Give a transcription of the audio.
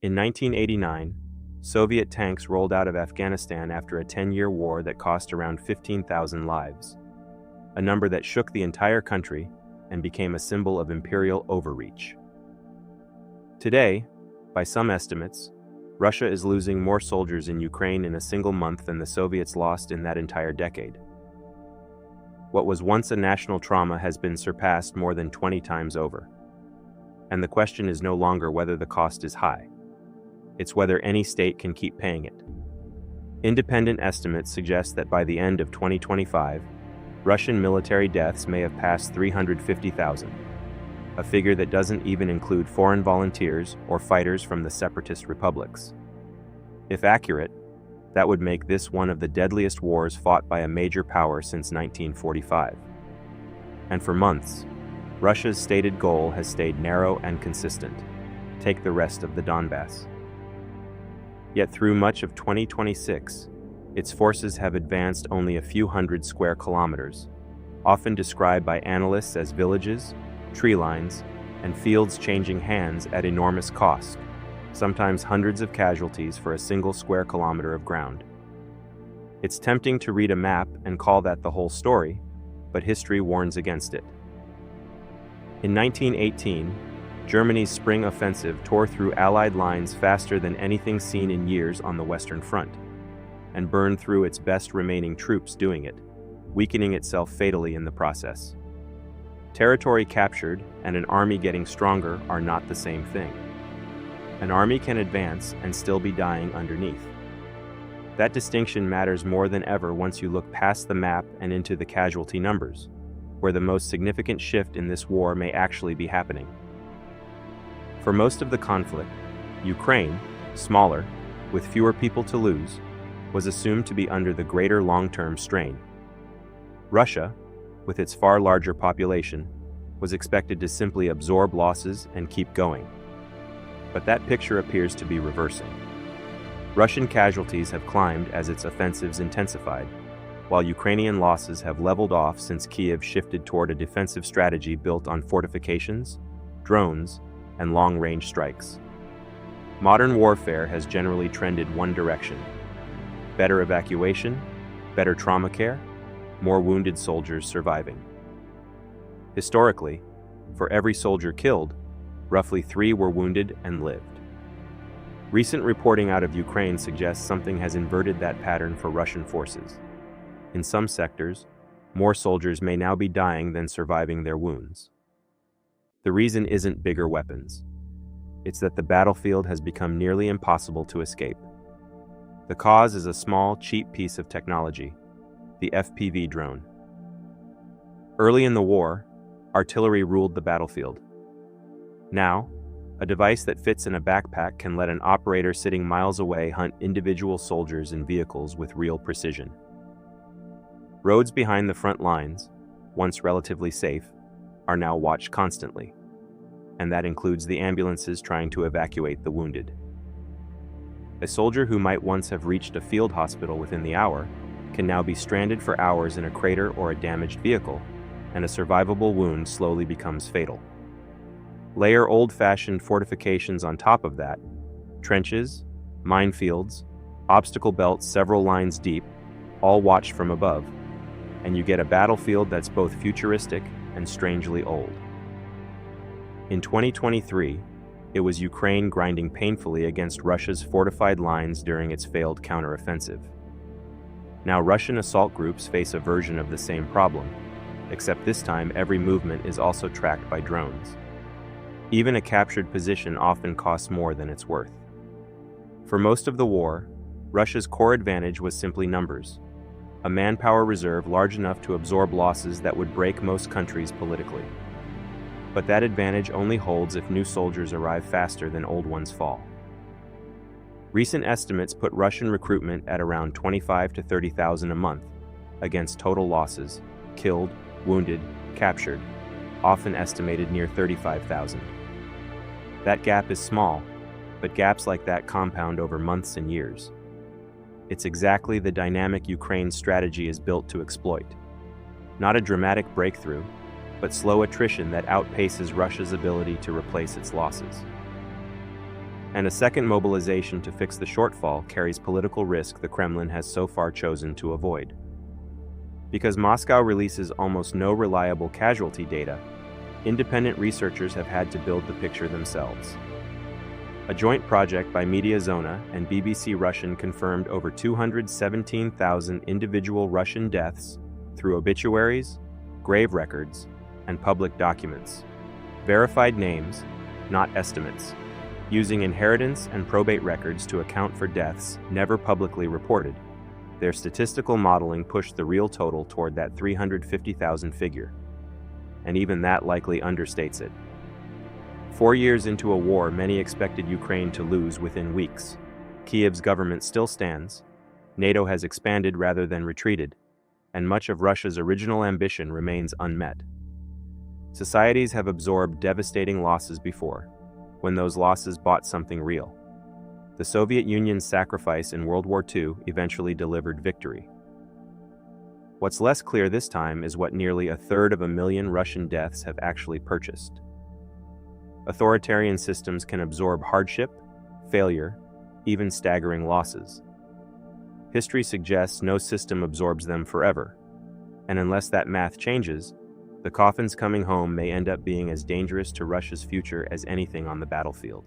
In 1989, Soviet tanks rolled out of Afghanistan after a 10-year war that cost around 15,000 lives, a number that shook the entire country and became a symbol of imperial overreach. Today, by some estimates, Russia is losing more soldiers in Ukraine in a single month than the Soviets lost in that entire decade. What was once a national trauma has been surpassed more than 20 times over. And the question is no longer whether the cost is high. It's whether any state can keep paying it. Independent estimates suggest that by the end of 2025, Russian military deaths may have passed 350,000, a figure that doesn't even include foreign volunteers or fighters from the separatist republics. If accurate, that would make this one of the deadliest wars fought by a major power since 1945. And for months, Russia's stated goal has stayed narrow and consistent: take the rest of the Donbas. Yet through much of 2026, its forces have advanced only a few hundred square kilometers, often described by analysts as villages, tree lines, and fields changing hands at enormous cost, sometimes hundreds of casualties for a single square kilometer of ground. It's tempting to read a map and call that the whole story, but history warns against it. In 1918, Germany's spring offensive tore through Allied lines faster than anything seen in years on the Western Front, and burned through its best remaining troops doing it, weakening itself fatally in the process. Territory captured and an army getting stronger are not the same thing. An army can advance and still be dying underneath. That distinction matters more than ever once you look past the map and into the casualty numbers, where the most significant shift in this war may actually be happening. For most of the conflict, Ukraine, smaller, with fewer people to lose, was assumed to be under the greater long-term strain. Russia, with its far larger population, was expected to simply absorb losses and keep going. But that picture appears to be reversing. Russian casualties have climbed as its offensives intensified, while Ukrainian losses have leveled off since Kyiv shifted toward a defensive strategy built on fortifications, drones, and long-range strikes. Modern warfare has generally trended one direction: better evacuation, better trauma care, more wounded soldiers surviving. Historically, for every soldier killed, roughly 3 were wounded and lived. Recent reporting out of Ukraine suggests something has inverted that pattern for Russian forces. In some sectors, more soldiers may now be dying than surviving their wounds. The reason isn't bigger weapons. It's that the battlefield has become nearly impossible to escape. The cause is a small, cheap piece of technology: the FPV drone. Early in the war, artillery ruled the battlefield. Now, a device that fits in a backpack can let an operator sitting miles away hunt individual soldiers and vehicles with real precision. Roads behind the front lines, once relatively safe, are now watched constantly, and that includes the ambulances trying to evacuate the wounded. A soldier who might once have reached a field hospital within the hour can now be stranded for hours in a crater or a damaged vehicle, and a survivable wound slowly becomes fatal. Layer old-fashioned fortifications on top of that: trenches, minefields, obstacle belts several lines deep, all watched from above, and you get a battlefield that's both futuristic and strangely old. In 2023, it was Ukraine grinding painfully against Russia's fortified lines during its failed counteroffensive. Now Russian assault groups face a version of the same problem, except this time every movement is also tracked by drones. Even a captured position often costs more than it's worth. For most of the war, Russia's core advantage was simply numbers: a manpower reserve large enough to absorb losses that would break most countries politically. But that advantage only holds if new soldiers arrive faster than old ones fall. Recent estimates put Russian recruitment at around 25,000 to 30,000 a month, against total losses, killed, wounded, captured, often estimated near 35,000. That gap is small, but gaps like that compound over months and years. It's exactly the dynamic Ukraine's strategy is built to exploit. Not a dramatic breakthrough, but slow attrition that outpaces Russia's ability to replace its losses. And a second mobilization to fix the shortfall carries political risk the Kremlin has so far chosen to avoid. Because Moscow releases almost no reliable casualty data, independent researchers have had to build the picture themselves. A joint project by MediaZona and BBC Russian confirmed over 217,000 individual Russian deaths through obituaries, grave records, and public documents. Verified names, not estimates, using inheritance and probate records to account for deaths never publicly reported. Their statistical modeling pushed the real total toward that 350,000 figure. And even that likely understates it. 4 years into a war many expected Ukraine to lose within weeks. Kiev's government still stands, NATO has expanded rather than retreated, and much of Russia's original ambition remains unmet. Societies have absorbed devastating losses before, when those losses bought something real. The Soviet Union's sacrifice in World War II eventually delivered victory. What's less clear this time is what nearly 1/3 Russian deaths have actually purchased. Authoritarian systems can absorb hardship, failure, even staggering losses. History suggests no system absorbs them forever, and unless that math changes, the coffins coming home may end up being as dangerous to Russia's future as anything on the battlefield.